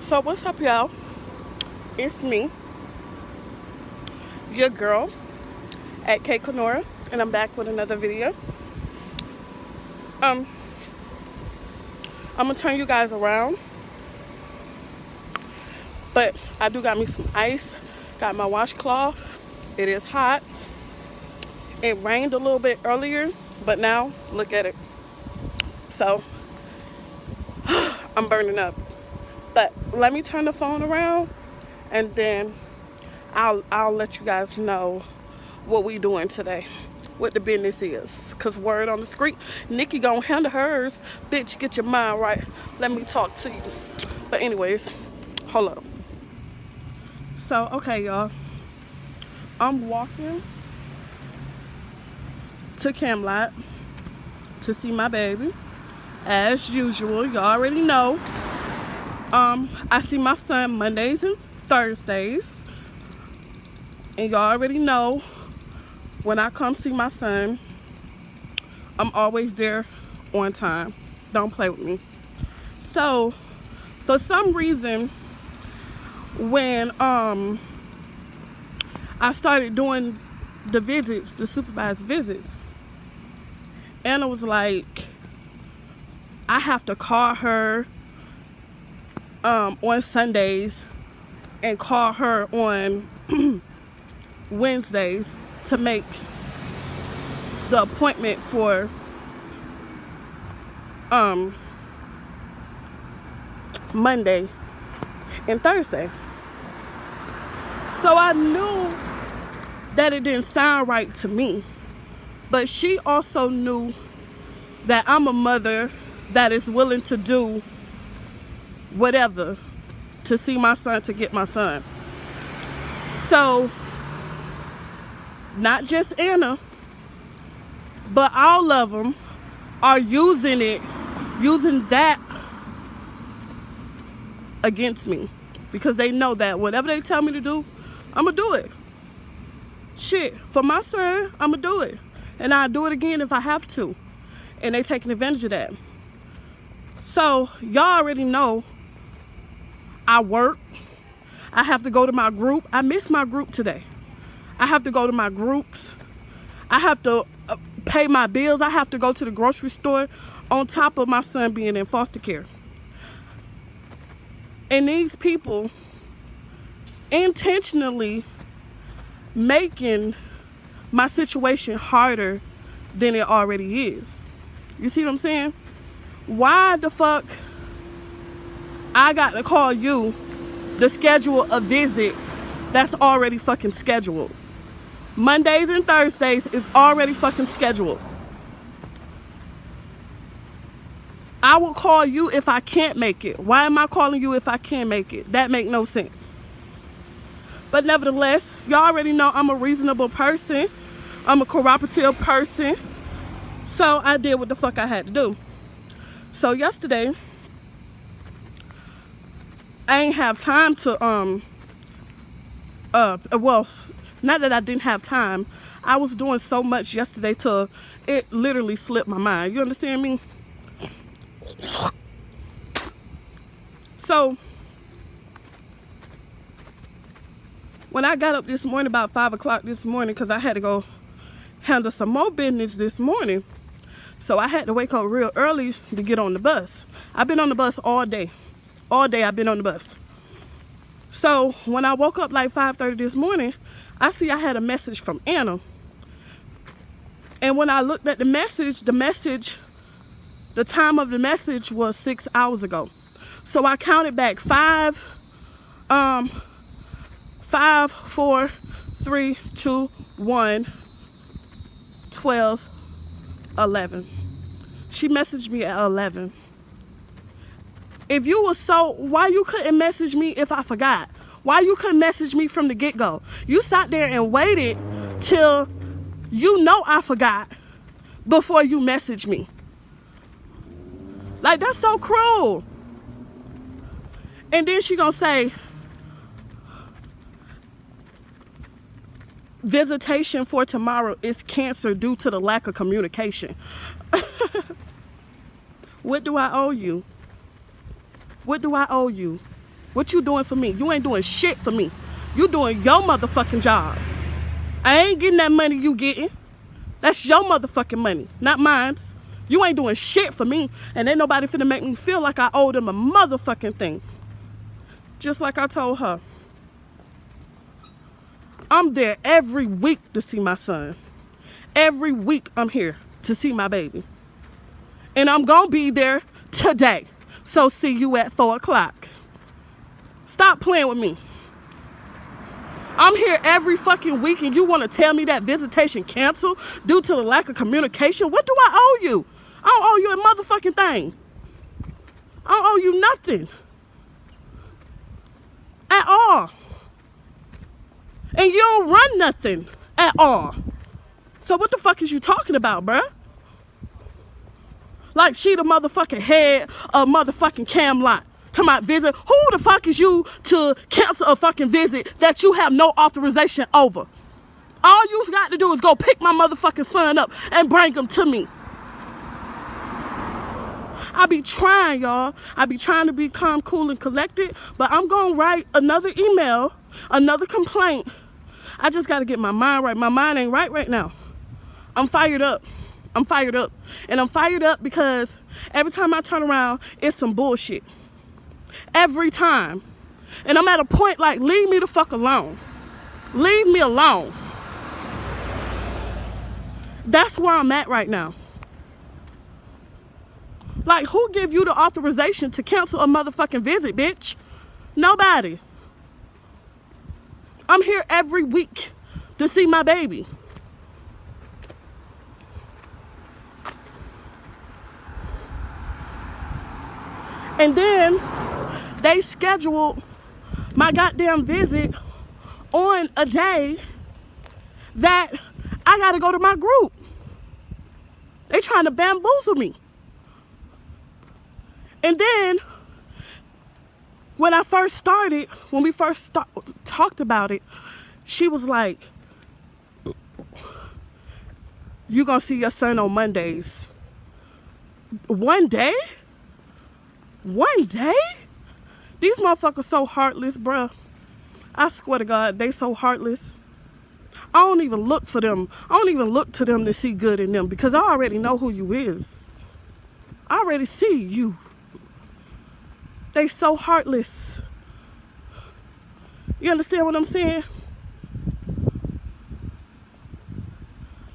So what's up, y'all? It's me, your girl, at K Kenora, and I'm back with another video. Um, I'm gonna turn you guys around, but I do got me some ice, got my washcloth. It is hot. It rained a little bit earlier, but now look at it. So I'm burning up. But let me turn the phone around, and then I'll let you guys know what we doing today, what the business is. Cause word on the street, Nikki gonna handle hers. Bitch, get your mind right. Let me talk to you. But anyways, hold up. So okay, y'all. I'm walking to Camelot to see my baby. As usual, y'all already know. I see my son Mondays and Thursdays. And y'all already know when I come see my son, I'm always there on time. Don't play with me. So, for some reason, when I started doing the visits, the supervised visits, Anna was like, I have to call her on Sundays and call her on Wednesdays to make the appointment for Monday and Thursday. So I knew that it didn't sound right to me, but she also knew that I'm a mother that is willing to do whatever to see my son, to get my son. So not just Anna, but all of them are using that against me, because they know that whatever they tell me to do, I'm gonna do it. Shit, for my son, I'm gonna do it, and I'll do it again if I have to. And they taking advantage of that. So y'all already know I work. I have to go to my group. I missed my group today. I have to go to my groups. I have to pay my bills. I have to go to the grocery store on top of my son being in foster care. And these people intentionally making my situation harder than it already is. You see what I'm saying? Why the fuck I got to call you to schedule a visit that's already fucking scheduled? Mondays and Thursdays is already fucking scheduled. I will call you if I can't make it. Why am I calling you if I can't make it? That make no sense. But nevertheless, y'all already know I'm a reasonable person. I'm a cooperative person. So I did what the fuck I had to do. So yesterday, I ain't have time to, well, not that I didn't have time. I was doing so much yesterday till it literally slipped my mind. You understand me? So, when I got up this morning about 5 o'clock this morning, because I had to go handle some more business this morning, so I had to wake up real early to get on the bus. I've been on the bus all day. All day I've been on the bus. So when I woke up like 5:30 this morning, I see I had a message from Anna. And when I looked at the time of the message was 6 hours ago. So I counted back 5, 4, 3, 2, 1, 12, 11. She messaged me at 11. If you were why you couldn't message me if I forgot? Why you couldn't message me from the get-go? You sat there and waited till you know I forgot before you messaged me. Like, that's so cruel. And then she gonna say, visitation for tomorrow is canceled due to the lack of communication. What do I owe you? What do I owe you? What you doing for me? You ain't doing shit for me. You doing your motherfucking job. I ain't getting that money you getting. That's your motherfucking money, not mine. You ain't doing shit for me, and ain't nobody finna make me feel like I owe them a motherfucking thing. Just like I told her. I'm there every week to see my son. Every week I'm here to see my baby. And I'm gonna be there today. So see you at 4 o'clock. Stop playing with me. I'm here every fucking week and you wanna tell me that visitation canceled due to the lack of communication? What do I owe you? I don't owe you a motherfucking thing. I don't owe you nothing. At all. And you don't run nothing at all. So what the fuck is you talking about, bruh? Like she the motherfucking head of motherfucking Camelot. To my visit. Who the fuck is you to cancel a fucking visit that you have no authorization over? All you got to do is go pick my motherfucking son up and bring him to me. I be trying, y'all. I be trying to be calm, cool, and collected, but I'm gonna write another email, another complaint. I just gotta get my mind right. My mind ain't right now. I'm fired up. I'm fired up. And I'm fired up because every time I turn around, it's some bullshit. Every time. And I'm at a point like, leave me the fuck alone. Leave me alone. That's where I'm at right now. Like, who give you the authorization to cancel a motherfucking visit, bitch? Nobody. I'm here every week to see my baby. And then they scheduled my goddamn visit on a day that I gotta go to my group. They trying to bamboozle me. And then when we first talked about it, she was like, you gonna see your son on Mondays. One day? One day? These motherfuckers so heartless, bruh. I swear to God, they so heartless. I don't even look for them. I don't even look to them to see good in them because I already know who you is. I already see you. They so heartless. You understand what I'm saying?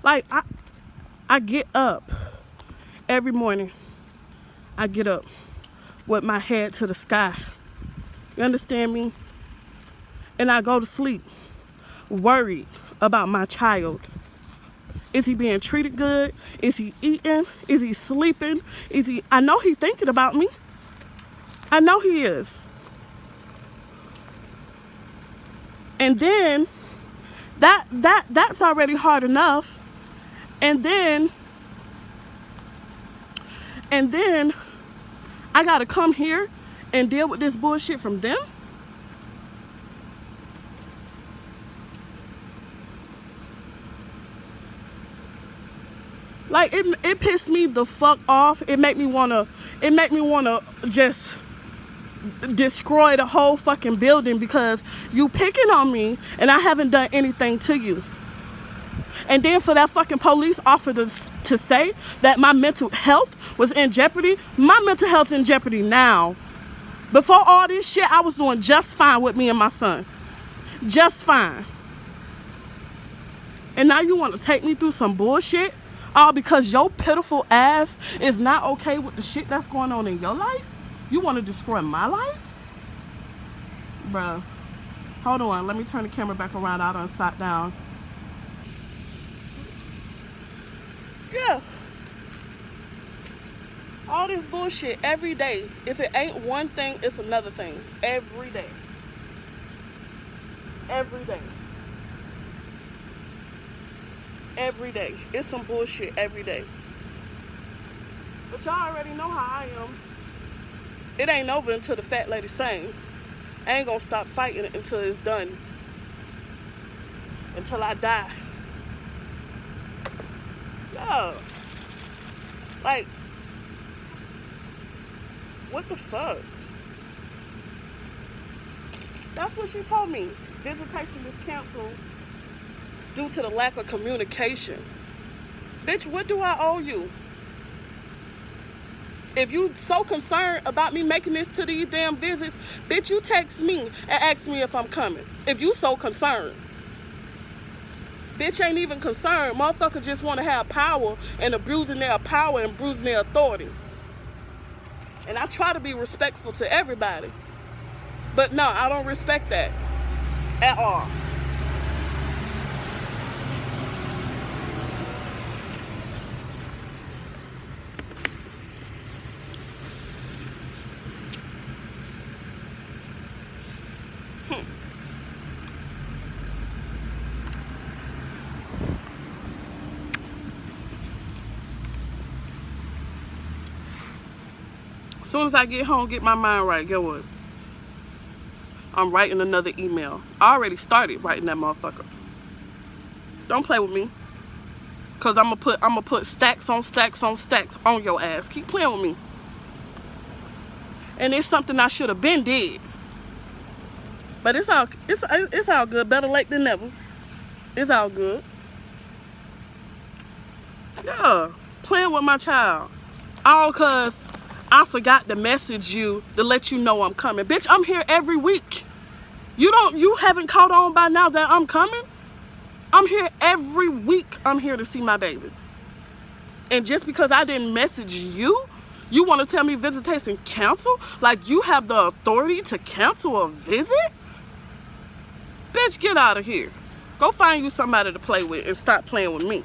Like, I get up every morning. I get up with my head to the sky. You understand me? And I go to sleep worried about my child. Is he being treated good? Is he eating? Is he sleeping? I know he's thinking about me. I know he is. And then that's already hard enough. And then I gotta come here and deal with this bullshit from them. Like it pissed me the fuck off. It make me wanna just destroy the whole fucking building because you picking on me and I haven't done anything to you. And then for that fucking police officer to say that my mental health was in jeopardy, my mental health in jeopardy now. Before all this shit, I was doing just fine with me and my son. Just fine. And now you want to take me through some bullshit? All because your pitiful ass is not okay with the shit that's going on in your life? You want to destroy my life? Bruh. Hold on. Let me turn the camera back around. I done sat down. Yeah. All this bullshit every day. If it ain't one thing, it's another thing. Every day. Every day. Every day. It's some bullshit every day. But y'all already know how I am. It ain't over until the fat lady sing. I ain't gonna stop fighting it until it's done. Until I die. Yo. Like, what the fuck? That's what she told me. Visitation is canceled due to the lack of communication. Bitch, what do I owe you? If you so concerned about me making this to these damn visits, bitch, you text me and ask me if I'm coming. If you so concerned. Bitch ain't even concerned. Motherfucker just want to have power and abusing their power and bruising their authority. And I try to be respectful to everybody. But no, I don't respect that at all. As soon as I get home, get my mind right, get what? I'm writing another email. I already started writing that motherfucker. Don't play with me. Cause I'm gonna put stacks on stacks on stacks on your ass. Keep playing with me. And it's something I should have been did. But it's all good. Better late than never. It's all good. Yeah. Playing with my child. All cause I forgot to message you to let you know I'm coming. Bitch, I'm here every week. You haven't caught on by now that I'm coming? I'm here every week. I'm here to see my baby. And just because I didn't message you, you want to tell me visitation cancel? Like you have the authority to cancel a visit? Bitch, get out of here. Go find you somebody to play with and stop playing with me.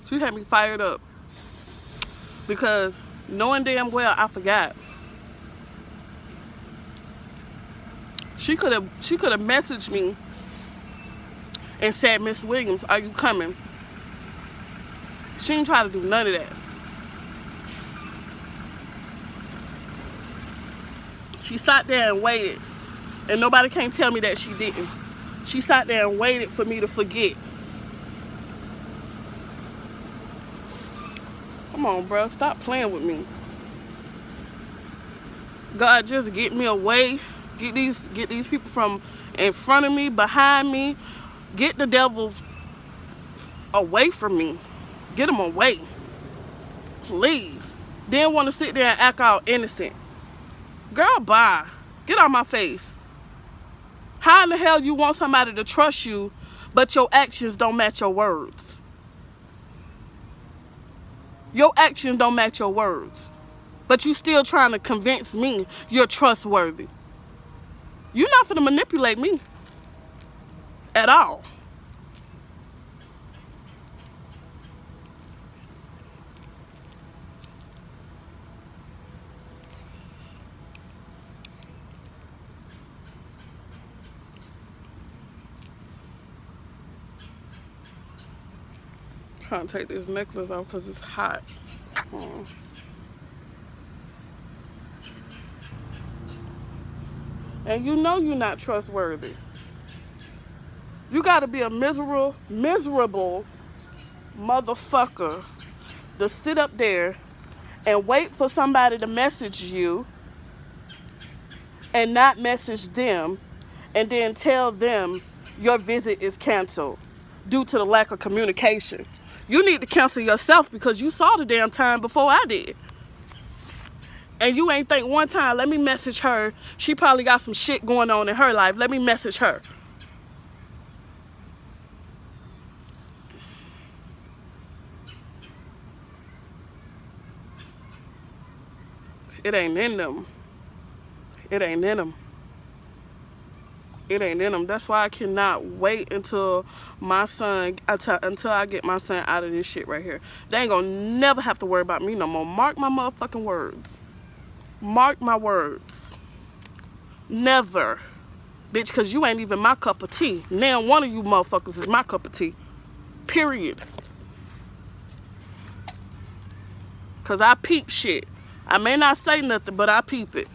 She had me fired up because knowing damn well I forgot. She could have messaged me and said, Miss Williams, are you coming? She didn't try to do none of that. She sat there and waited, and nobody can tell me that she didn't. She sat there and waited for me to forget. Come on, bro, stop playing with me. God, just get me away. Get these people from in front of me, behind me. Get the devil away from me. Get them away. Please. Then want to sit there and act all innocent. Girl, bye. Get out my face. How in the hell you want somebody to trust you, but your actions don't match your words? Your actions don't match your words. But you still trying to convince me you're trustworthy. You're not finna manipulate me. At all. Trying to take this necklace off because it's hot. And you know you're not trustworthy. You gotta be a miserable motherfucker to sit up there and wait for somebody to message you and not message them and then tell them your visit is canceled due to the lack of communication. You need to cancel yourself because you saw the damn time before I did. And you ain't think one time, let me message her. She probably got some shit going on in her life. Let me message her. It ain't in them. It ain't in them. It ain't in them. That's why I cannot wait until my son, until I get my son out of this shit right here. They ain't gonna never have to worry about me no more. Mark my motherfucking words. Mark my words. Never. Bitch, because you ain't even my cup of tea. Now one of you motherfuckers is my cup of tea. Period. Because I peep shit. I may not say nothing, but I peep it.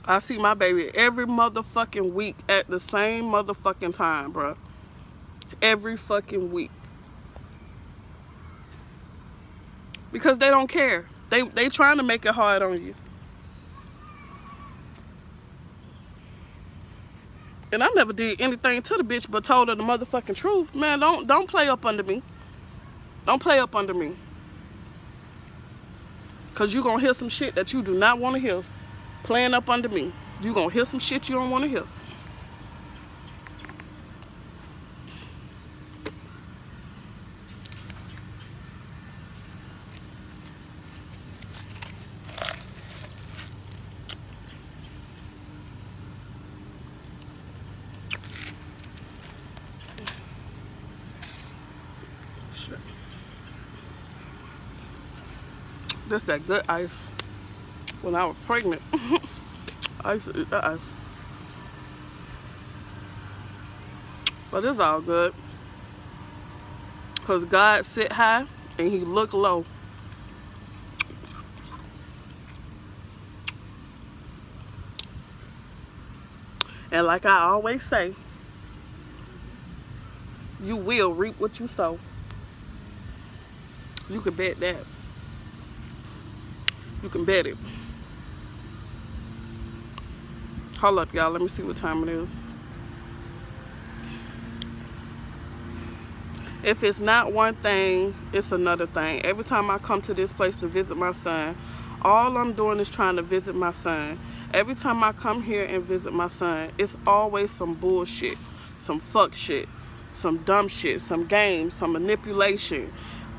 I see my baby every motherfucking week at the same motherfucking time, bro. Every fucking week. Because they don't care. They trying to make it hard on you. And I never did anything to the bitch but told her the motherfucking truth. Man, don't play up under me. Don't play up under me. Because you going to hear some shit that you do not want to hear. Playing up under me. You going to hear some shit you don't want to hear. Shit. That's that good ice. When I was pregnant, I used to eat that ice. But it's all good. Because God sit high and he look low. And like I always say, you will reap what you sow. You can bet that. You can bet it. Hold up, y'all. Let me see what time it is. If it's not one thing, it's another thing. Every time I come to this place to visit my son, all I'm doing is trying to visit my son. Every time I come here and visit my son, it's always some bullshit, some fuck shit, some dumb shit, some games, some manipulation.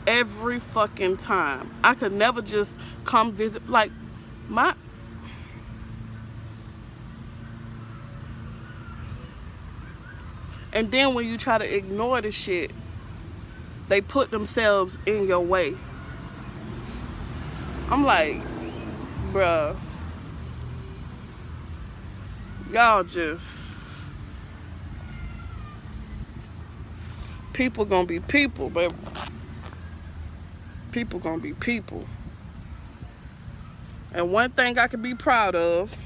Every fucking time. I could never just come visit, like, my... And then when you try to ignore the shit, they put themselves in your way. I'm like, bruh, y'all just, people gonna be people, baby. People gonna be people. And one thing I can be proud of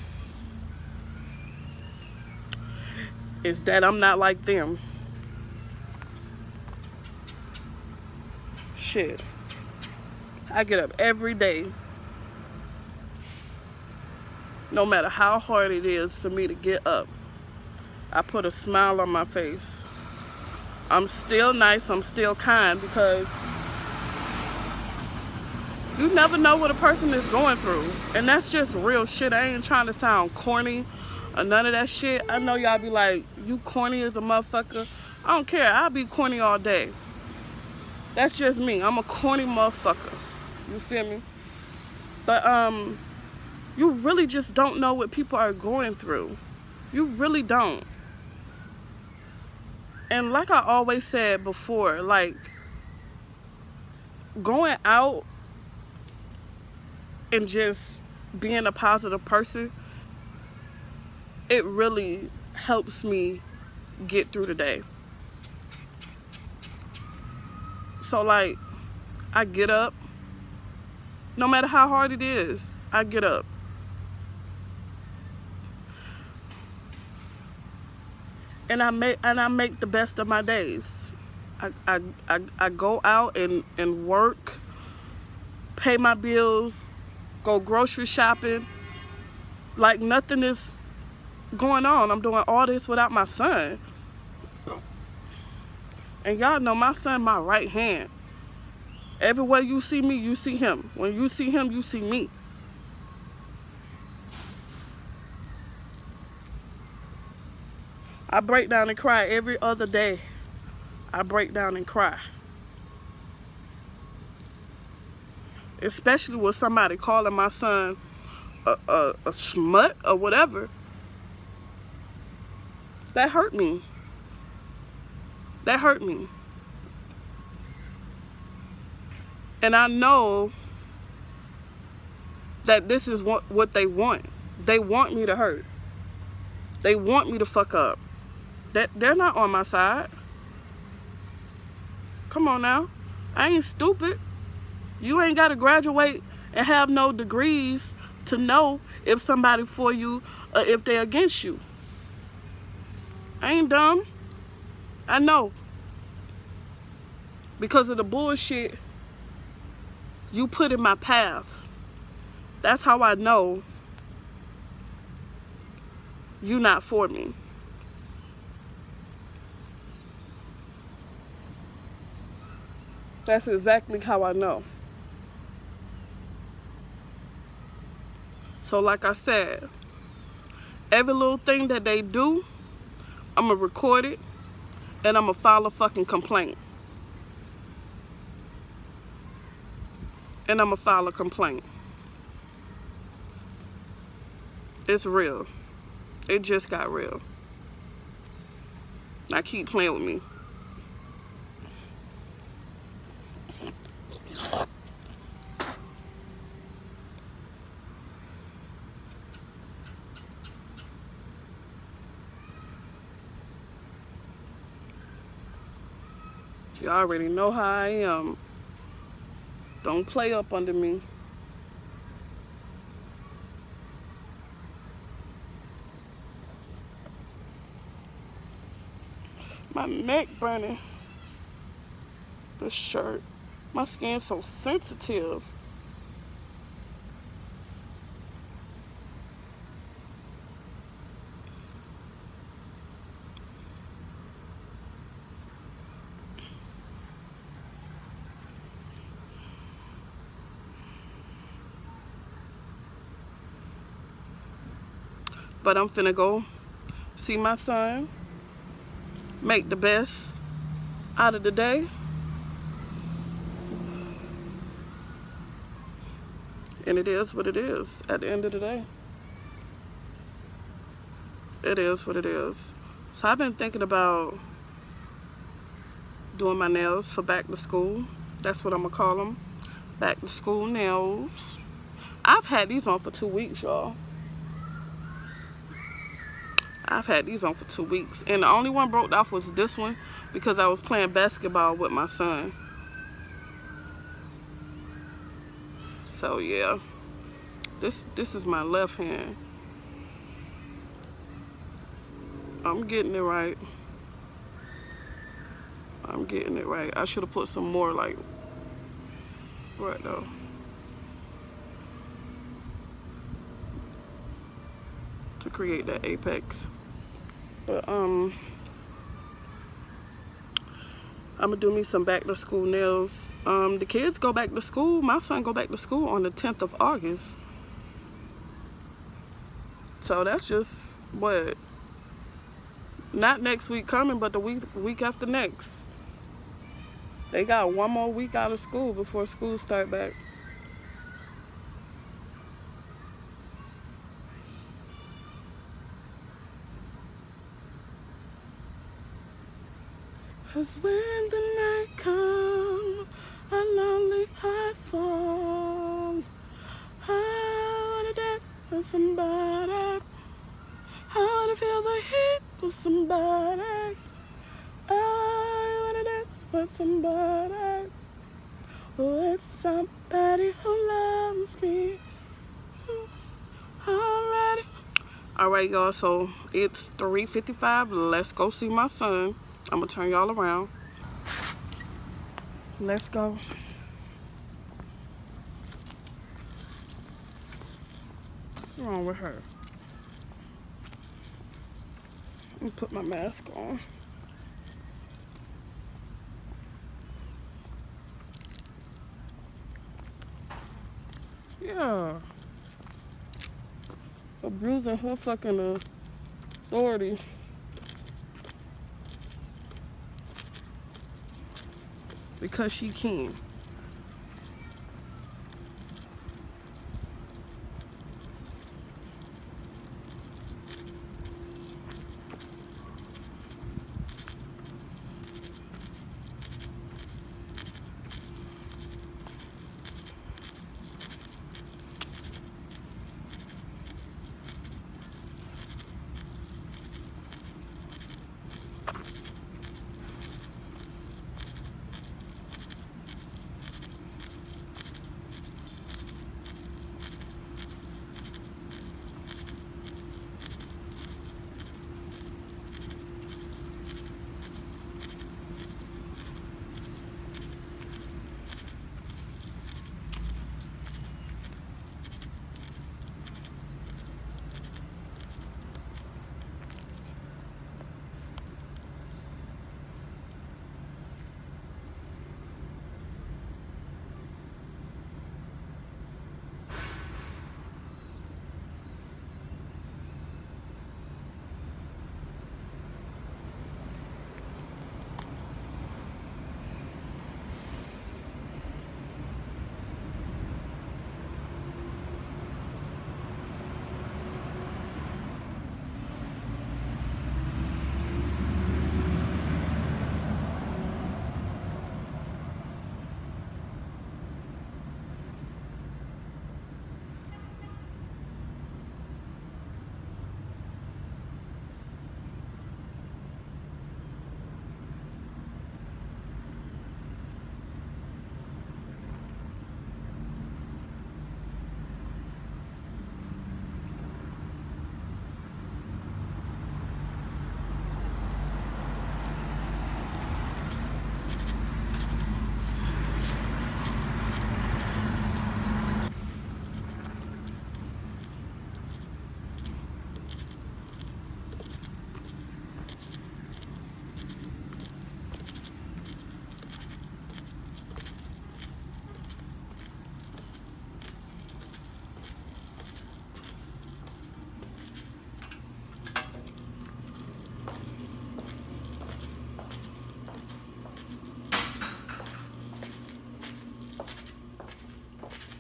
is that I'm not like them. Shit. I get up every day, no matter how hard it is for me to get up. I put a smile on my face. I'm still nice, I'm still kind, because you never know what a person is going through. And that's just real shit. I ain't trying to sound corny or none of that shit. I know y'all be like, you corny as a motherfucker. I don't care. I'll be corny all day. That's just me. I'm a corny motherfucker. You feel me? But you really just don't know what people are going through. You really don't. And like I always said before, like, going out and just being a positive person, it really helps me get through the day. So, like, I get up, no matter how hard it is, I get up. And I make the best of my days. I go out and work, pay my bills, go grocery shopping, like nothing is going on. I'm doing all this without my son. And y'all know my son, my right hand. Everywhere you see me, you see him. When you see him, you see me. I break down and cry every other day. I break down and cry. Especially with somebody calling my son a smut or whatever. That hurt me. That hurt me. And I know that this is what they want. They want me to hurt. They want me to fuck up. They're not on my side. Come on now. I ain't stupid. You ain't got to graduate and have no degrees to know if somebody for you or if they're against you. I ain't dumb. I know. Because of the bullshit you put in my path. That's how I know you not for me. That's exactly how I know. So like I said, every little thing that they do, I'm going to record it and I'm going to file a fucking complaint. And I'm going to file a complaint. It's real. It just got real. Now keep playing with me. You already know how I am. Don't play up under me. My neck burning. This shirt. My skin's so sensitive. But I'm finna go see my son, make the best out of the day. And it is what it is at the end of the day. It is what it is. So I've been thinking about doing my nails for back to school. That's what I'm gonna call them. Back to school nails. I've had these on for 2 weeks, y'all. I've had these on for 2 weeks. And the only one broke off was this one because I was playing basketball with my son. So yeah. This is my left hand. I'm getting it right. I'm getting it right. I should have put some more like right though. To create that apex. But I'm gonna do me some back to school nails. The kids go back to school. My son go back to school on the 10th of August. So that's just what? Not next week coming, but the week after next. They got 1 more week out of school before school start back. Cause when the night comes, a lonely heart falls. I wanna dance with somebody. I wanna feel the heat with somebody. I wanna dance with somebody. With somebody who loves me. Alrighty. Alright, y'all, so it's 3:55. Let's go see my son. I'm gonna turn y'all around. Let's go. What's wrong with her? Let me put my mask on. Yeah. Abusing her fucking authority. because she can.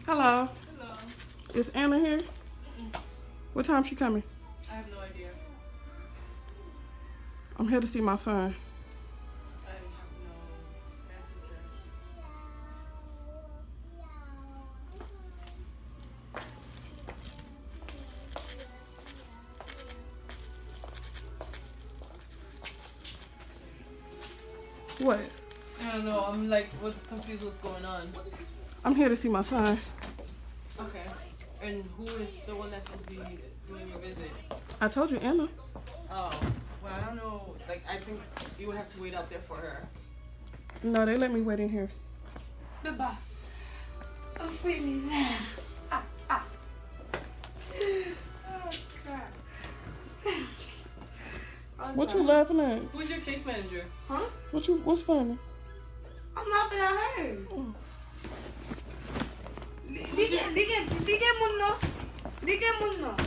Hello. Hello. Is Anna here? What time she coming? I have no idea. I'm here to see my son. I have no answer to that. What? I don't know. I'm like, what's confused? What's going on? I'm here to see my son. Okay. And who is the one that's supposed to be doing your visit? I told you, Anna. Oh, well, I don't know. Like, I think you would have to wait out there for her. No, they let me wait in here. Baba, I'm feeling Oh, God. What you laughing at? Who's your case manager? Huh? What's funny? I'm laughing at her.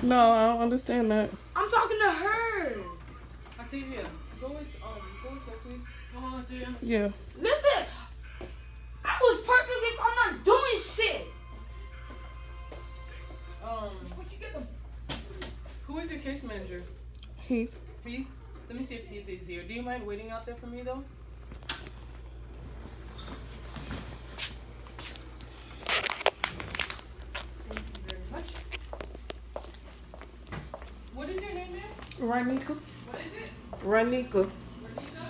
No, I don't understand that. I'm talking to her. Octavia, go with her, please. Come on, Octavia. Yeah. Listen, I was perfectly. I'm not doing shit. What you get them? Who is your case manager? Heath. Heath? Let me see if Heath is here. Do you mind waiting out there for me, though? Thank you very much. What is your name, ma'am? Ranika. What is it? Ranika. Renita?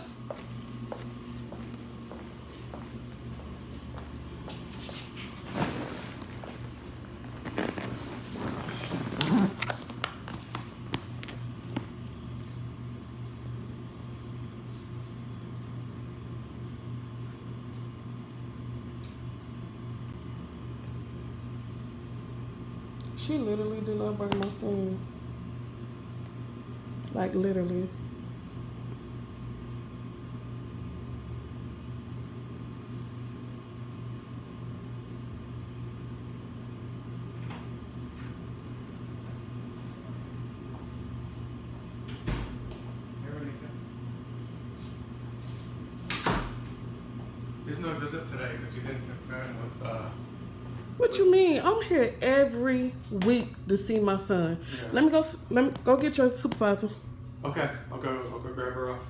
She literally did not bring my son. Like, literally. There's no visit today because you didn't confirm with. What you mean? I'm here every week to see my son. Yeah. Let me go get your supervisor. Okay, I'll go grab her off.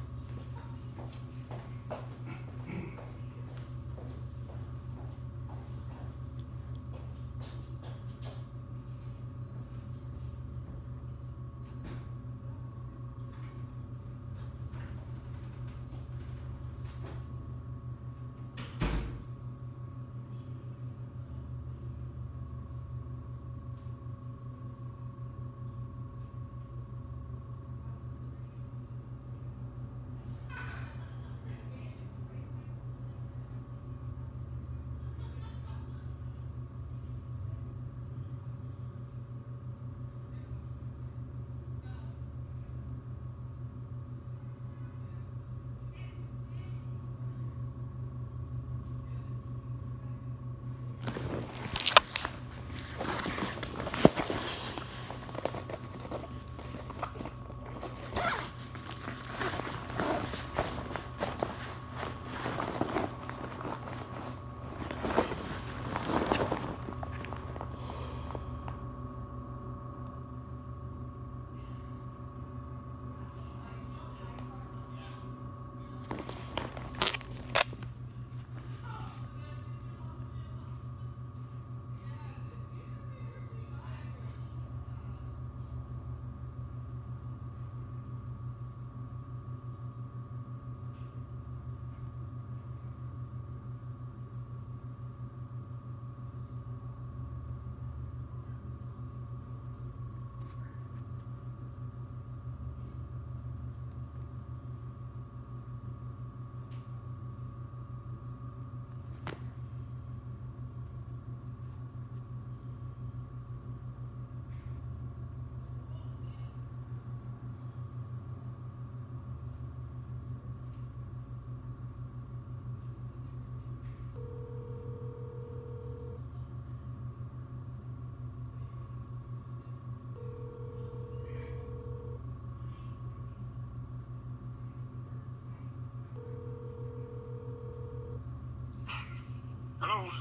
Hello?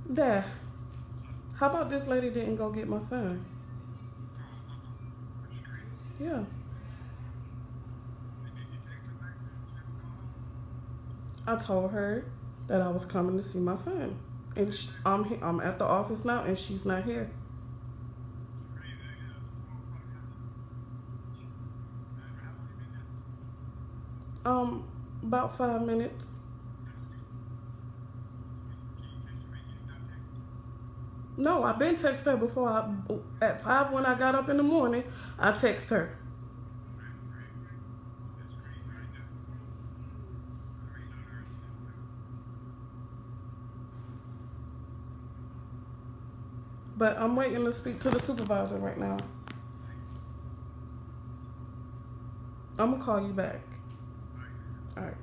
There. How about this lady didn't go get my son? Yeah. I told her that I was coming to see my son. And I'm at the office now and she's not here. About 5 minutes. No, I've been texting her before. At 5 when I got up in the morning, I text her. But I'm waiting to speak to the supervisor right now. I'm gonna call you back. All right.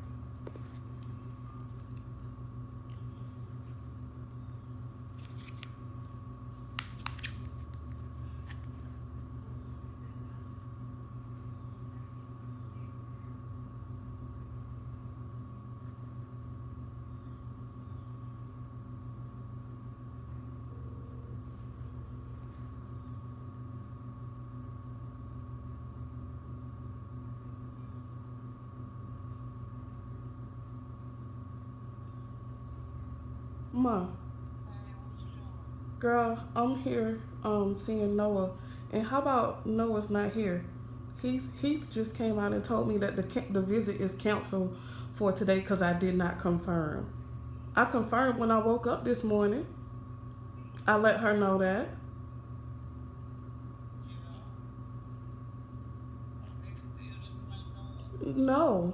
Ma, girl, I'm here seeing Noah. And how about Noah's not here? Heath just came out and told me that the visit is canceled for today because I did not confirm. I confirmed when I woke up this morning. I let her know that. No.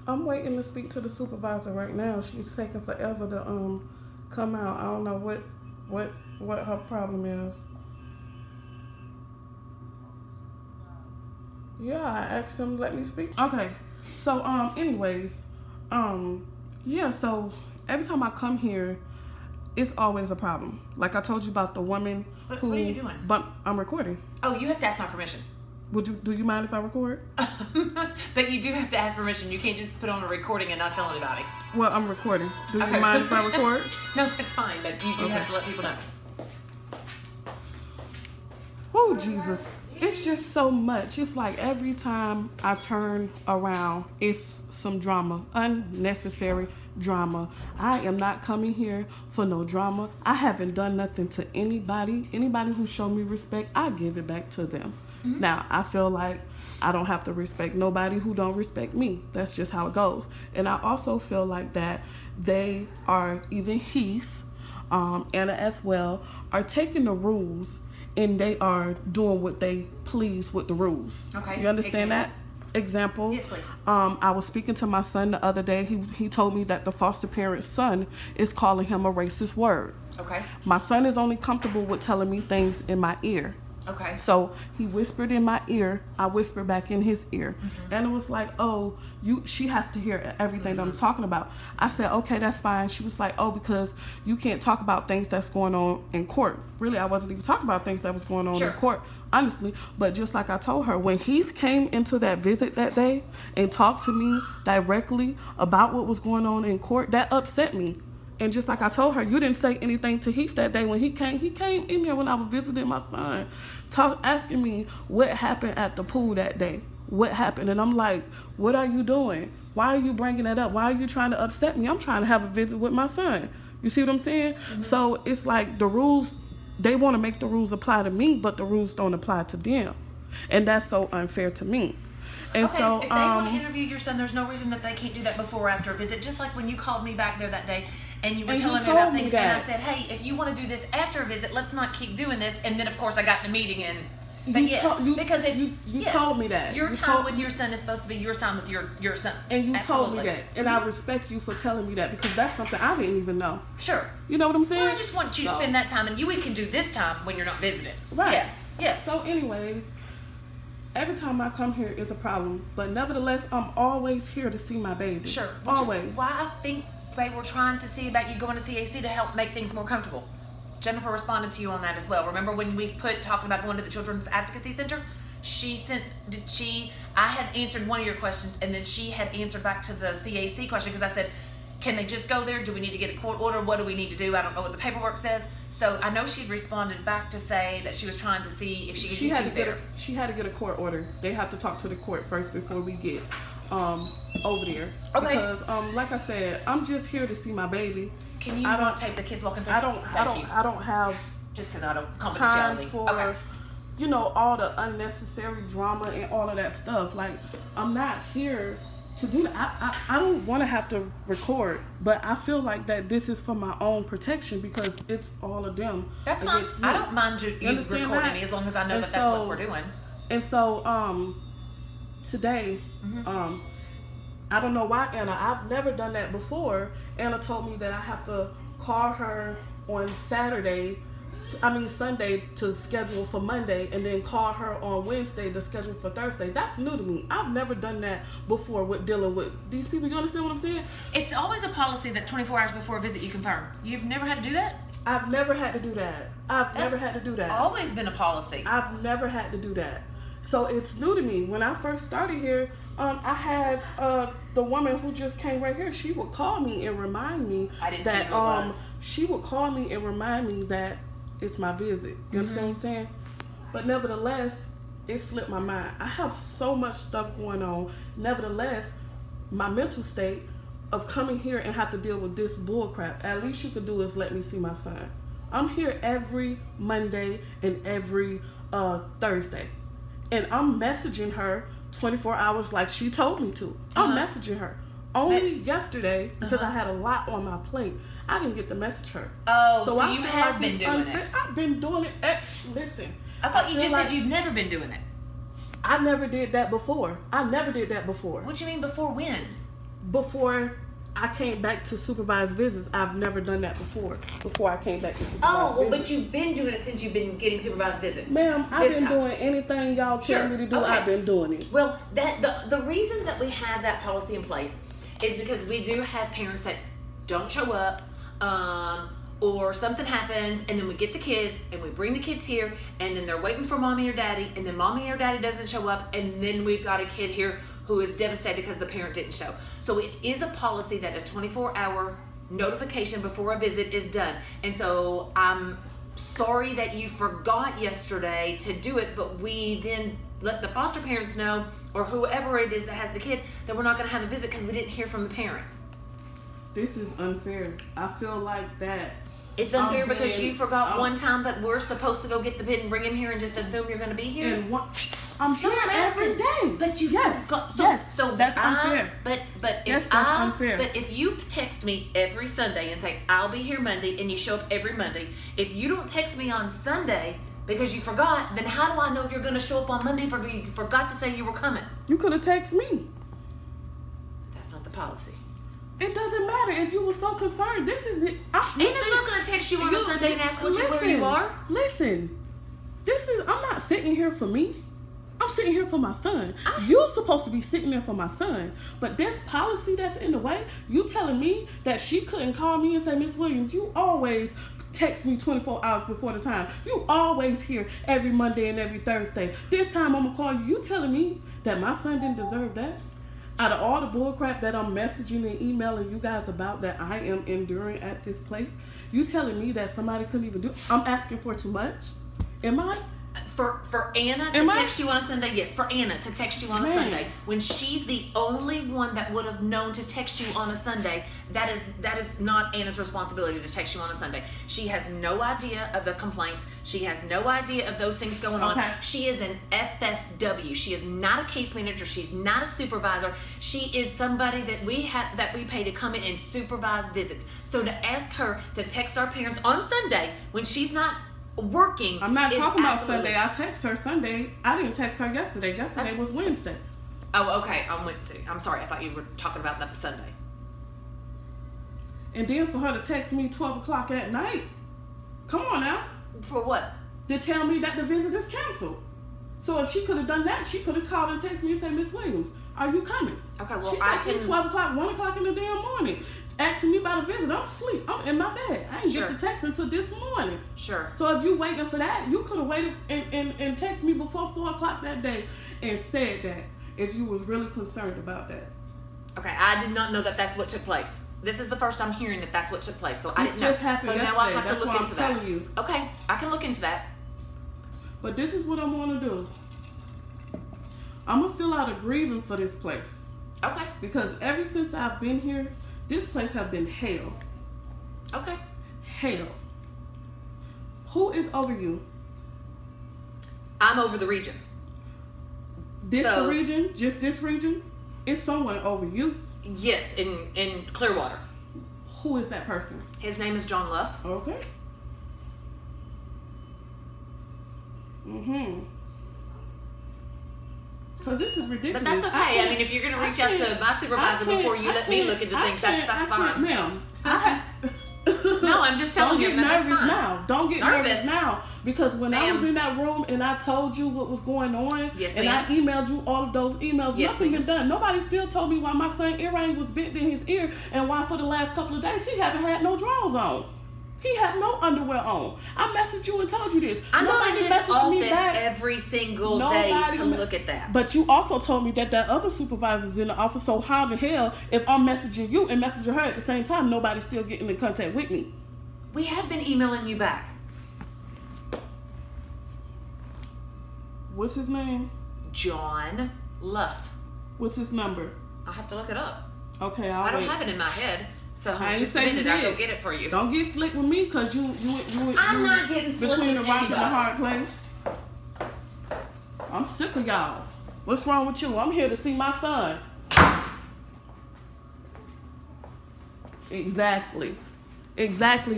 I'm waiting to speak to the supervisor right now. She's taking forever to come out. I don't know what her problem is. Yeah, I asked him to let me speak. Okay. So anyways, yeah, so every time I come here, it's always a problem. Like I told you about the woman What who are you doing? But I'm recording. Oh, you have to ask my permission. Do you mind if I record? But you do have to ask permission. You can't just put on a recording and not tell anybody. Well, I'm recording. Do you Okay. mind if I record? No, it's fine, but you do Okay. have to let people know. Oh, Jesus. It's just so much. It's like every time I turn around, it's some drama, unnecessary drama. I am not coming here for no drama. I haven't done nothing to anybody. Anybody who showed me respect, I give it back to them. Now, I feel like I don't have to respect nobody who don't respect me. That's just how it goes. And I also feel like that they are, even Heath, Anna as well, are taking the rules and they are doing what they please with the rules. Okay. You understand Example? that? Example. Yes, please. I was speaking to my son the other day. He told me that the foster parent's son is calling him a racist word. Okay. My son is only comfortable with telling me things in my ear. Okay. So he whispered in my ear. I whispered back in his ear, and it was like, "Oh, she has to hear everything that I'm talking about." I said, "Okay, that's fine." She was like, "Oh, because you can't talk about things that's going on in court." Really, I wasn't even talking about things that was going on Sure. in court, honestly. But just like I told her, when Heath came into that visit that day and talked to me directly about what was going on in court, that upset me. And just like I told her, you didn't say anything to Heath that day when he came. He came in here when I was visiting my son, asking me what happened at the pool that day. What happened? And I'm like, what are you doing? Why are you bringing that up? Why are you trying to upset me? I'm trying to have a visit with my son. You see what I'm saying? So it's like the rules, they want to make the rules apply to me, but the rules don't apply to them. And that's so unfair to me. And Okay, so, if they want to interview your son, there's no reason that they can't do that before or after a visit. Just like when you called me back there that day and you were And you telling me told about me things, and I that. said, hey, if you want to do this after a visit, let's not keep doing this. And then, of course, I got in a meeting and... But You yes, told- you- because it's... you yes, told me that. Your You time told- with your son is supposed to be your time with your son. and you told me Absolutely. that. And I respect you for telling me that because that's something I didn't even know. Sure. You know what I'm saying? Well, I just want you to So- spend that time, and we can do this time when you're not visiting. Right. Yeah. Yes. So anyways, every time I come here is a problem. But nevertheless, I'm always here to see my baby. Sure. Which is Always. why I think they were trying to see about you going to CAC to help make things more comfortable. Jennifer responded to you on that as well. Remember when we talked about going to the Children's Advocacy Center? I had answered one of your questions, and then she had answered back to the CAC question because I said, can they just go there? Do we need to get a court order? What do we need to do? I don't know what the paperwork says. So I know she'd responded back to say that she was trying to see if she could get you there. She had to get a court order. They have to talk to the court first before we get over there. Okay. Because like I said, I'm just here to see my baby. Can you I don't- not take the kids walking through? I don't have Just because I don't time confidentiality. for Okay. all the unnecessary drama and all of that stuff. Like, I'm not here to do that. I don't want to have to record, but I feel like that this is for my own protection because it's all of them. That's fine. against me. I don't mind you understand recording that? me as long as I know And that that's so- what we're doing. And so, today, I don't know why Anna, I've never done that before. Anna told me that I have to call her on Sunday to schedule for Monday and then call her on Wednesday to schedule for Thursday. That's new to me. I've never done that before with dealing with these people. You understand what I'm saying? It's always a policy that 24 hours before a visit you confirm. You've never had to do that? I've never had to do that. I've never That's had to do that. Always been a policy. I've never had to do that. So it's new to me. When I first started here, I had the woman who just came right here. She would call me and remind me I didn't that see who it was. she would call me and remind me that it's my visit. You understand what I'm saying? But nevertheless, it slipped my mind. I have so much stuff going on. Nevertheless, my mental state of coming here and have to deal with this bull crap, at least you could do is let me see my son. I'm here every Monday and every Thursday. And I'm messaging her 24 hours like she told me to. I'm messaging her. Only yesterday, because I had a lot on my plate, I didn't get to message her. Oh, so I you feel have like been it's doing unfair. it. I've been doing it. Listen. I thought you feel just like said you'd never been doing it. I never did that before. I never did that before. What do you mean before when? Before I came back to supervised visits, I've never done that before. Before I came back to supervised Oh, well, visits. but you've been doing it since you've been getting supervised visits. Ma'am, I've This been time. doing anything y'all tell Sure. me to do. Okay. I've been doing it. Well, the reason that we have that policy in place is because we do have parents that don't show up, or something happens, and then we get the kids and we bring the kids here, and then they're waiting for mommy or daddy, and then mommy or daddy doesn't show up, and then we've got a kid here who is devastated because the parent didn't show. So it is a policy that a 24-hour notification before a visit is done. And so I'm sorry that you forgot yesterday to do it, but we then let the foster parents know, or whoever it is that has the kid, that we're not going to have a visit because we didn't hear from the parent. This is unfair. I feel like that. It's unfair I'm because being- you forgot I'm- one time that we're supposed to go get the kid and bring him here and just assume you're going to be here. And I'm here I'm every asking. day. But you yes, forgot. yes, So that's unfair. But Yes, if that's unfair. But if you text me every Sunday and say I'll be here Monday, and you show up every Monday, if you don't text me on Sunday because you forgot, then how do I know you're going to show up on Monday if you forgot to say you were coming? You could have texted me. That's not the policy. It doesn't matter if you were so concerned. This is it. Anna's not going to text you on a Sunday and ask where you are. Listen, I'm not sitting here for me. I'm sitting here for my son. You're supposed to be sitting there for my son. But this policy that's in the way, you telling me that she couldn't call me and say, Miss Williams, you always text me 24 hours before the time. You always here every Monday and every Thursday. This time I'm going to call you. You telling me that my son didn't deserve that? Out of all the bullcrap that I'm messaging and emailing you guys about that I am enduring at this place, you telling me that somebody couldn't even do it? I'm asking for too much? Am I? For Anna to text you on a Sunday, yes, for Anna to text you on a Sunday, when she's the only one that would have known to text you on a Sunday, that is not Anna's responsibility to text you on a Sunday. She has no idea of the complaints. She has no idea of those things going on. She is an FSW. She is not a case manager. She's not a supervisor. She is somebody that we pay to come in and supervise visits. So to ask her to text our parents on Sunday when she's not working. I'm not talking about Sunday. I text her Sunday. I didn't text her yesterday. Yesterday was Wednesday. Oh, okay. On Wednesday. I'm sorry. I thought you were talking about that Sunday. And then for her to text me 12 o'clock at night. Come on now. For what? To tell me that the visit is canceled. So if she could have done that, she could have called and texted me and said, Miss Williams, are you coming? Okay, well, she texted me 12 o'clock, 1 o'clock in the damn morning, asking me about a visit. I'm asleep. I'm in my bed. I didn't get the text until this morning. Sure. So if you waiting for that, you could have waited and text me before 4 o'clock that day and said that if you was really concerned about that. Okay, I did not know that that's what took place. This is the first I'm hearing that that's what took place. So I This didn't know. just happened So now yesterday. I have That's to look why into I'm that. telling you. Okay, I can look into that. But this is what I'm going to do. I'm going to fill out a grievance for this place. Okay. Because ever since I've been here, this place have been hell. Okay. Hell. Who is over you? I'm over the region. This the region? Just this region? It's someone over you? Yes, in Clearwater. Who is that person? His name is John Luff. Okay. Because this is ridiculous. But that's okay. I mean, if you're going to reach out to my supervisor before you let me look into things, that's fine. Ma'am. No, I'm just telling you. Don't get nervous now. Don't get nervous now. Because when I was in that room and I told you what was going on, and I emailed you all of those emails, nothing been done. Nobody still told me why my son earring was bent in his ear and why for the last couple of days he haven't had no drawers on. He had no underwear on. I messaged you and told you this. I know in this office every single day to look at that. But you also told me that other supervisor's in the office, so how the hell, if I'm messaging you and messaging her at the same time, nobody's still getting in contact with me? We have been emailing you back. What's his name? John Luff. What's his number? I'll have to look it up. Okay, I don't have it in my head. So I just a minute, I'll go get it for you. Don't get slick with me, cause you I'm not getting slick between with the rock and the anybody. hard place. I'm sick of y'all. What's wrong with you? I'm here to see my son. Exactly.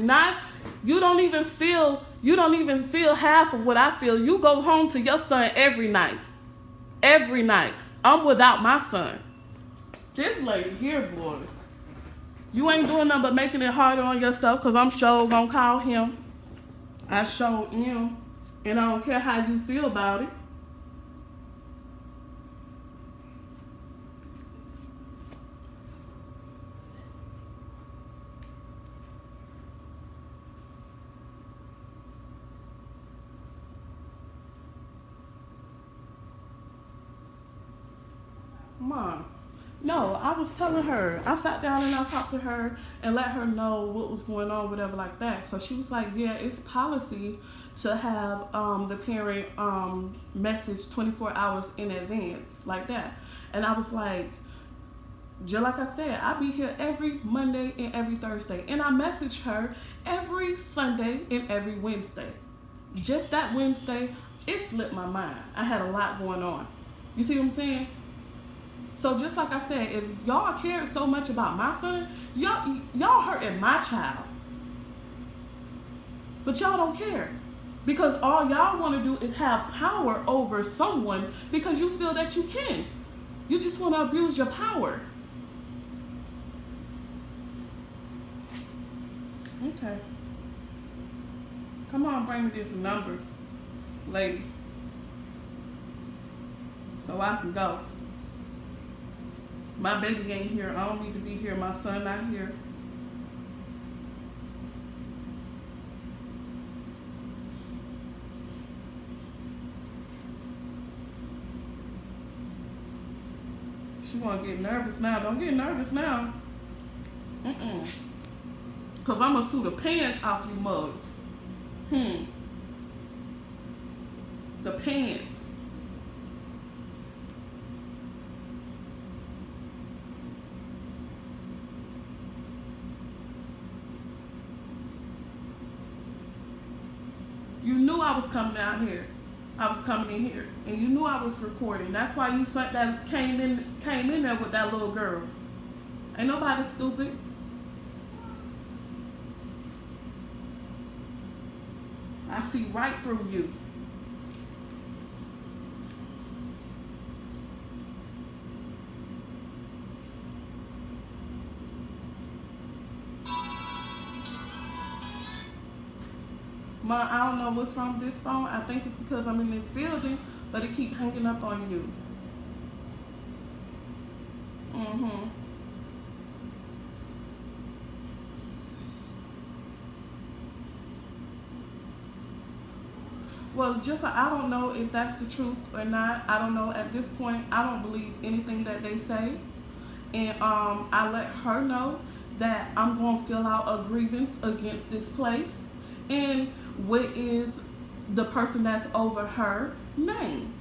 Not you don't even feel half of what I feel. You go home to your son every night. Every night. I'm without my son. This lady here, boy. You ain't doing nothing but making it harder on yourself, because I'm sure gonna call him. I showed him, and I don't care how you feel about it. Mom, no, I was telling her. I sat down and I talked to her and let her know what was going on, whatever like that. So she was like, yeah, it's policy to have the parent message 24 hours in advance, like that. And I was like, just like I said, I be here every Monday and every Thursday. And I message her every Sunday and every Wednesday. Just that Wednesday, it slipped my mind. I had a lot going on. You see what I'm saying? So just like I said, if y'all cared so much about my son, y'all hurting my child. But y'all don't care. Because all y'all want to do is have power over someone because you feel that you can. You just want to abuse your power. Okay. Come on, bring me this number, lady. So I can go. My baby ain't here. I don't need to be here. My son not here. She wanna get nervous now. Don't get nervous now. Cause I'ma sue the pants off you mugs. The pants. You knew I was coming out here. I was coming in here, and you knew I was recording. That's why you sent that came in there with that little girl. Ain't nobody stupid. I see right through you. Ma, I don't know what's wrong with this phone. I think it's because I'm in this building, but it keep hanging up on you. Well, just I don't know if that's the truth or not. I don't know. At this point, I don't believe anything that they say. And I let her know that I'm going to fill out a grievance against this place. And what is the person that's over her name?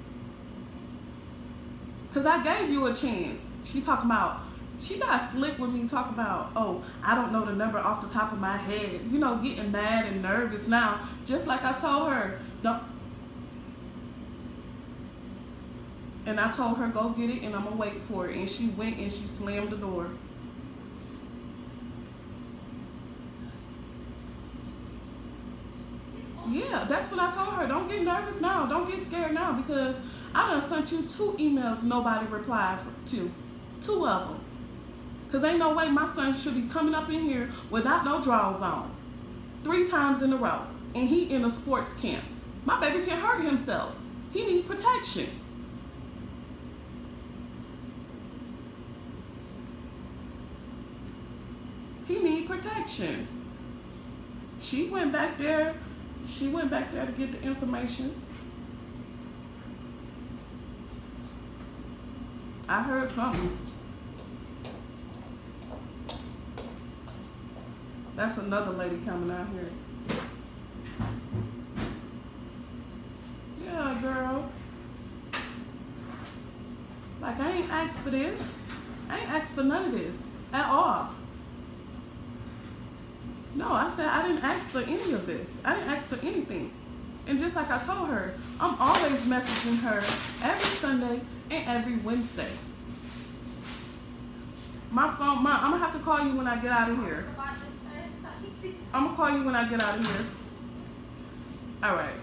Because I gave you a chance. She talking about, she got slick with me talking about, oh, I don't know the number off the top of my head. You know, getting mad and nervous now. Just like I told her, don't. And I told her, go get it and I'm going to wait for it. And she went and she slammed the door. Yeah, that's what I told her. Don't get nervous now. Don't get scared now because I done sent you 2 emails nobody replied to. 2 of them. Because ain't no way my son should be coming up in here without no drawers on. 3 times in a row. And he in a sports camp. My baby can hurt himself. He need protection. He need protection. She went back there. She went back there to get the information. I heard something. That's another lady coming out here. Yeah, girl. Like, I ain't asked for this. I ain't asked for none of this at all. No, I said I didn't ask for any of this. I didn't ask for anything. And just like I told her, I'm always messaging her every Sunday and every Wednesday. My phone, I'm going to have to call you when I get out of here. I'm going to call you when I get out of here. All right.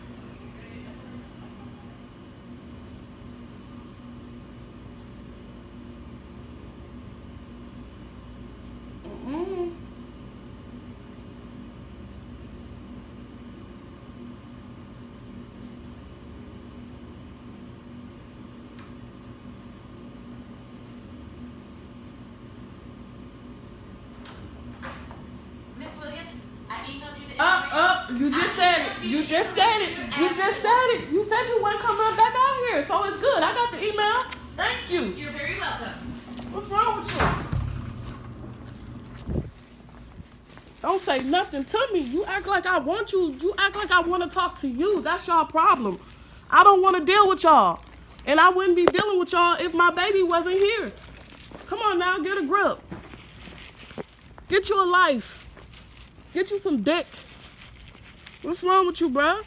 You just said it. You just said it. You just said it. You said you wouldn't come back out here, so it's good. I got the email. Thank you. You're very welcome. What's wrong with you? Don't say nothing to me. You act like I want you. You act like I want to talk to you. That's y'all problem. I don't want to deal with y'all. And I wouldn't be dealing with y'all if my baby wasn't here. Come on now, get a grip. Get you a life. Get you some dick. What's wrong with you, bruh?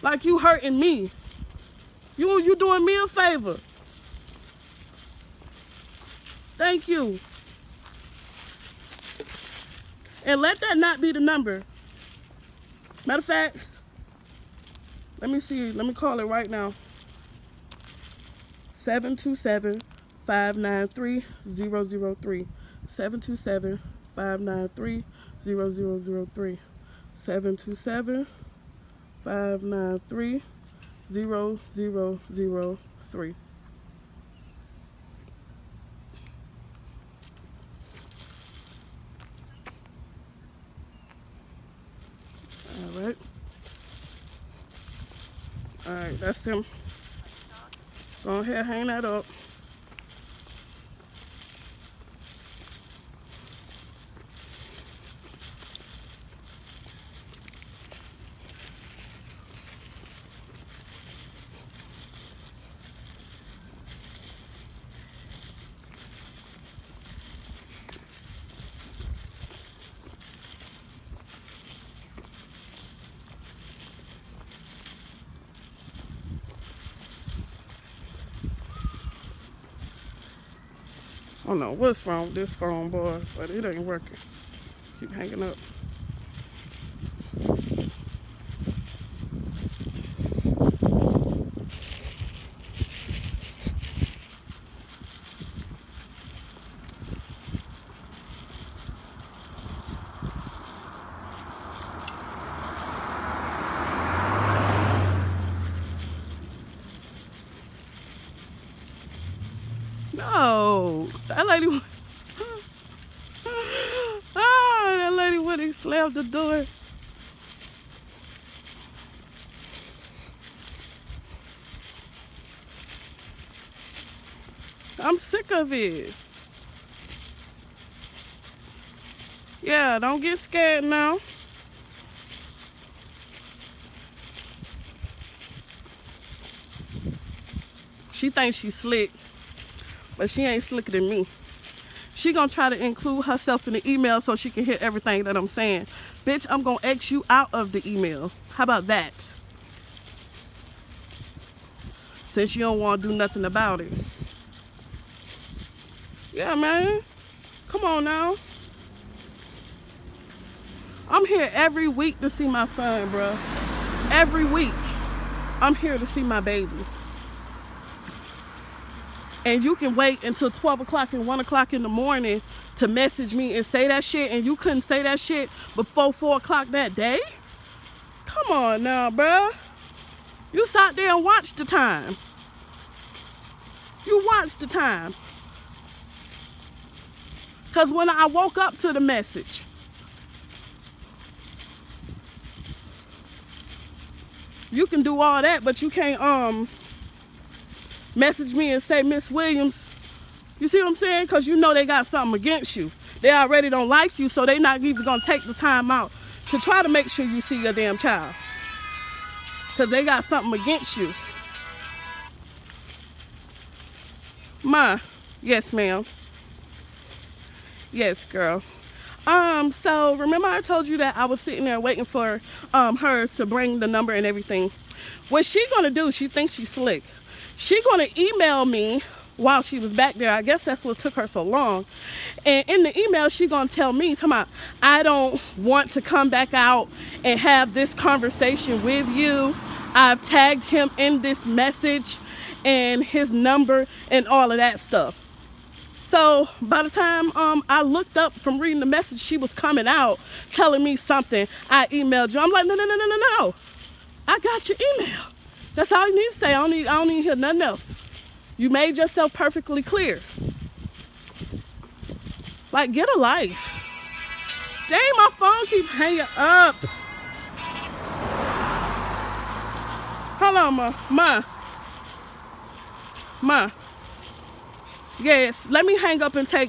Like you hurting me. You doing me a favor. Thank you. And let that not be the number. Matter of fact, let me see. Let me call it right now. 727-593-0003. 727-593-0003. 727-593-0003. All right, that's him. Go ahead, hang that up. I don't know what's wrong with this phone, boy, but it ain't working. Keep hanging up. No, that lady. That lady went and slammed the door. I'm sick of it. Yeah, don't get scared now. She thinks she's slick, but she ain't slicker than me. She gonna try to include herself in the email so she can hear everything that I'm saying. Bitch, I'm gonna X you out of the email. How about that? Since you don't wanna do nothing about it. Yeah, man. Come on now. I'm here every week to see my son, bro. Every week. I'm here to see my baby. And you can wait until 12 o'clock and 1 o'clock in the morning to message me and say that shit, and you couldn't say that shit before 4 o'clock that day? Come on now, bruh. You sat there and watched the time. You watched the time. Because when I woke up to the message, you can do all that, but you can't, message me and say, Miss Williams, you see what I'm saying? Because you know they got something against you. They already don't like you, so they not even going to take the time out to try to make sure you see your damn child. Because they got something against you. Ma, yes, ma'am. Yes, girl. So remember I told you that I was sitting there waiting for her to bring the number and everything. What she going to do, she thinks she's slick. She gonna email me while she was back there. I guess that's what took her so long. And in the email, she gonna tell me, I don't want to come back out and have this conversation with you. I've tagged him in this message and his number and all of that stuff. So by the time I looked up from reading the message, she was coming out telling me something. I emailed you. I'm like, no. I got your email. That's all you need to say. I don't need to hear nothing else. You made yourself perfectly clear. Like, get a life. Dang, my phone keeps hanging up. Hold on, Ma. Yes, let me hang up and turn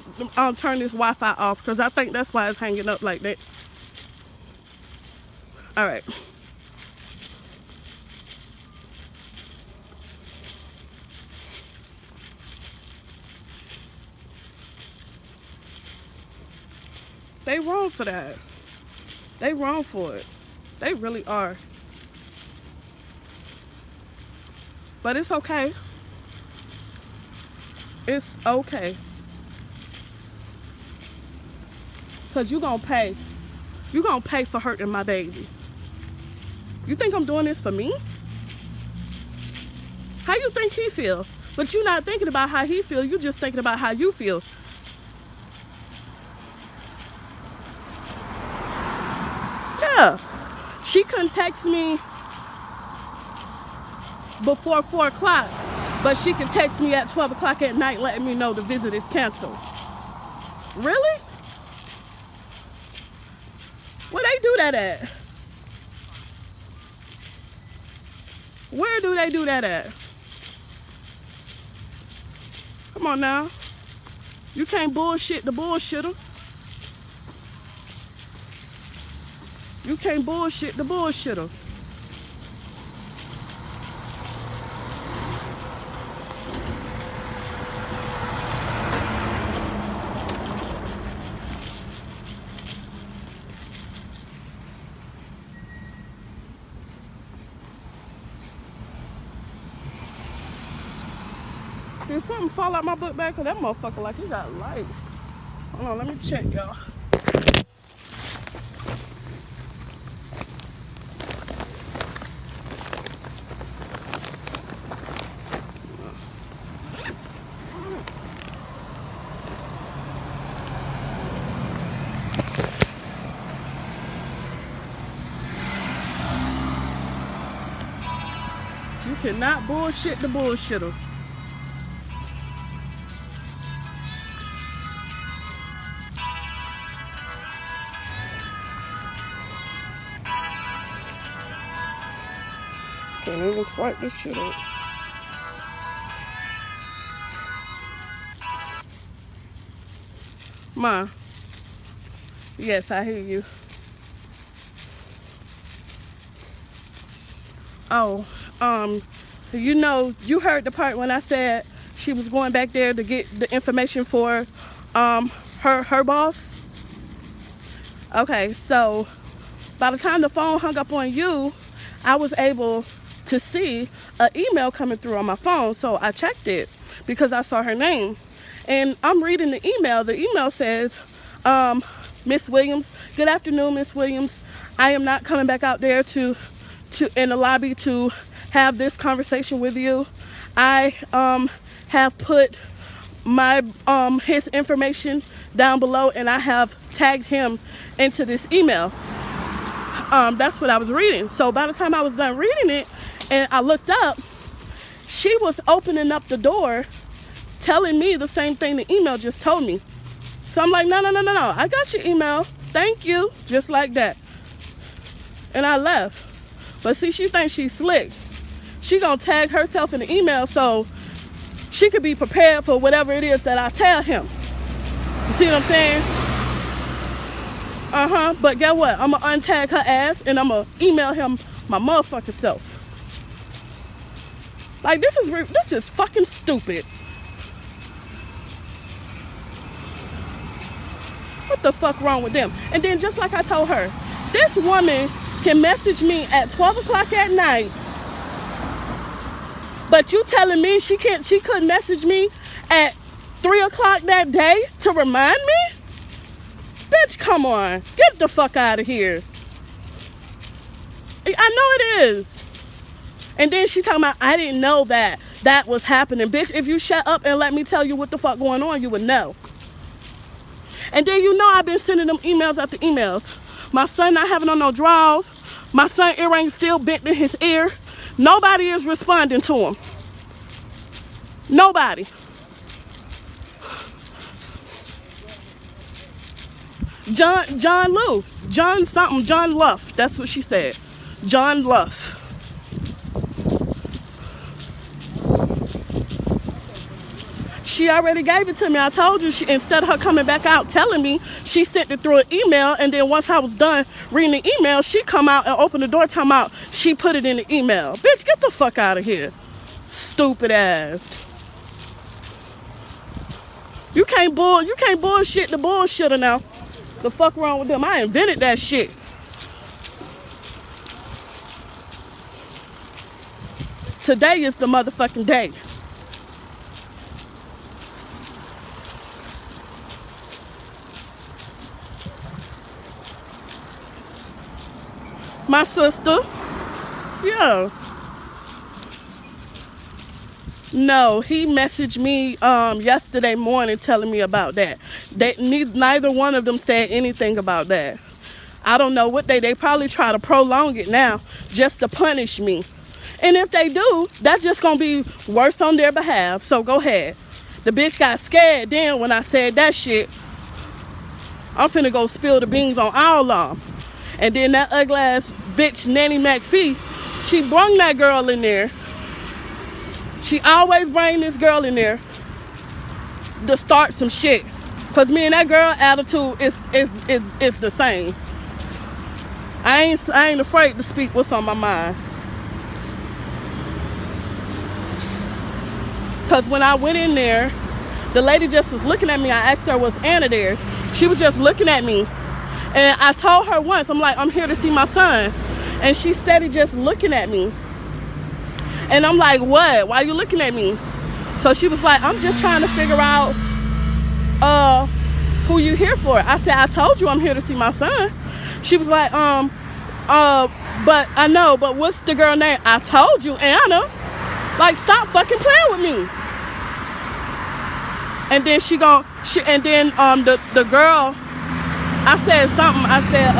this Wi-Fi off, because I think that's why it's hanging up like that. All right. They wrong for that. They wrong for it. They really are. But it's okay. It's okay. Because you're going to pay. You're going to pay for hurting my baby. You think I'm doing this for me? How you think he feel? But you're not thinking about how he feel. You're just thinking about how you feel. Yeah. She couldn't text me before 4 o'clock, but she can text me at 12 o'clock at night letting me know the visit is canceled. Really? Where they do that at? Where do they do that at? Come on now. You can't bullshit the bullshitter. You can't bullshit the bullshitter. Did something fall out my book bag? Cause that motherfucker like he got light. Hold on, let me check, y'all. You cannot bullshit the bullshitter. Can't even swipe this shit up. Ma. Yes, I hear you. Oh, you know, you heard the part when I said she was going back there to get the information for her boss? Okay, so by the time the phone hung up on you, I was able to see an email coming through on my phone, so I checked it because I saw her name. And I'm reading the email. The email says, Miss Williams, good afternoon, Miss Williams. I am not coming back out there to in the lobby to have this conversation with you. I have put my his information down below, and I have tagged him into this email. That's what I was reading. So by the time I was done reading it and I looked up, she was opening up the door telling me the same thing the email just told me. So I'm like, no, I got your email, thank you, just like that. And I left. But see, she thinks she's slick. She gonna tag herself in the email so she could be prepared for whatever it is that I tell him. You see what I'm saying? But guess what? I'm gonna untag her ass and I'm gonna email him my motherfucking self. Like, this is fucking stupid. What the fuck wrong with them? And then just like I told her, this woman can message me at 12 o'clock at night, but you telling me she couldn't message me at 3 o'clock that day to remind me? Bitch, come on. Get the fuck out of here. I know it is. And then she talking about, I didn't know that was happening. Bitch, if you shut up and let me tell you what the fuck going on, you would know. And then you know I've been sending them emails after emails. My son not having on no drawers. My son earring still bent in his ear. Nobody is responding to him. Nobody. John Luff. That's what she said. John Luff. She already gave it to me. I told you, instead of her coming back out telling me, she sent it through an email, and then once I was done reading the email, she come out and open the door talking about she put it in the email. Bitch, get the fuck out of here. Stupid ass. You can't bullshit the bullshitter now. The fuck wrong with them? I invented that shit. Today is the motherfucking day. My sister, yeah. No, he messaged me yesterday morning telling me about that. Neither one of them said anything about that. I don't know what they probably try to prolong it now just to punish me. And if they do, that's just gonna be worse on their behalf. So go ahead. The bitch got scared then when I said that shit. I'm finna go spill the beans on all of them. And then that ugly ass bitch Nanny McPhee, she brung that girl in there. She always bring this girl in there to start some shit. Cause me and that girl attitude is the same. I ain't afraid to speak what's on my mind. Cause when I went in there, the lady just was looking at me. I asked her, was Anna there? She was just looking at me. And I told her once, I'm like, I'm here to see my son. And she steady just looking at me. And I'm like, what? Why you looking at me? So she was like, I'm just trying to figure out who you here for. I said, I told you I'm here to see my son. She was like, but I know, but what's the girl name? I told you, Anna. Like, stop fucking playing with me. And then the girl, I said something. I said,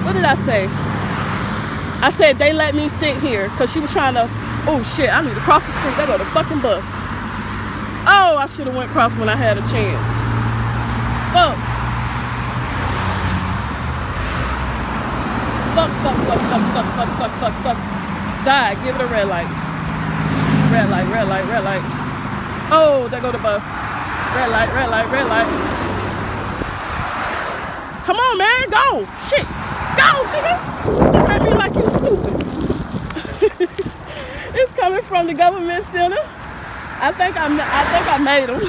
what did I say? I said, they let me sit here because she was trying to, oh shit, I need to cross the street. There go the fucking bus. Oh, I should have went across when I had a chance. Fuck. Fuck. God, give it a red light. Red light. Oh, there go the bus. Red light. Come on, man, go. Shit. Go, nigga. Look at me like you stupid. It's coming from the government center. I think I made them.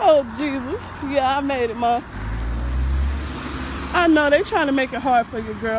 Oh, Jesus. Yeah, I made it, Mom. I know they trying to make it hard for you, girl.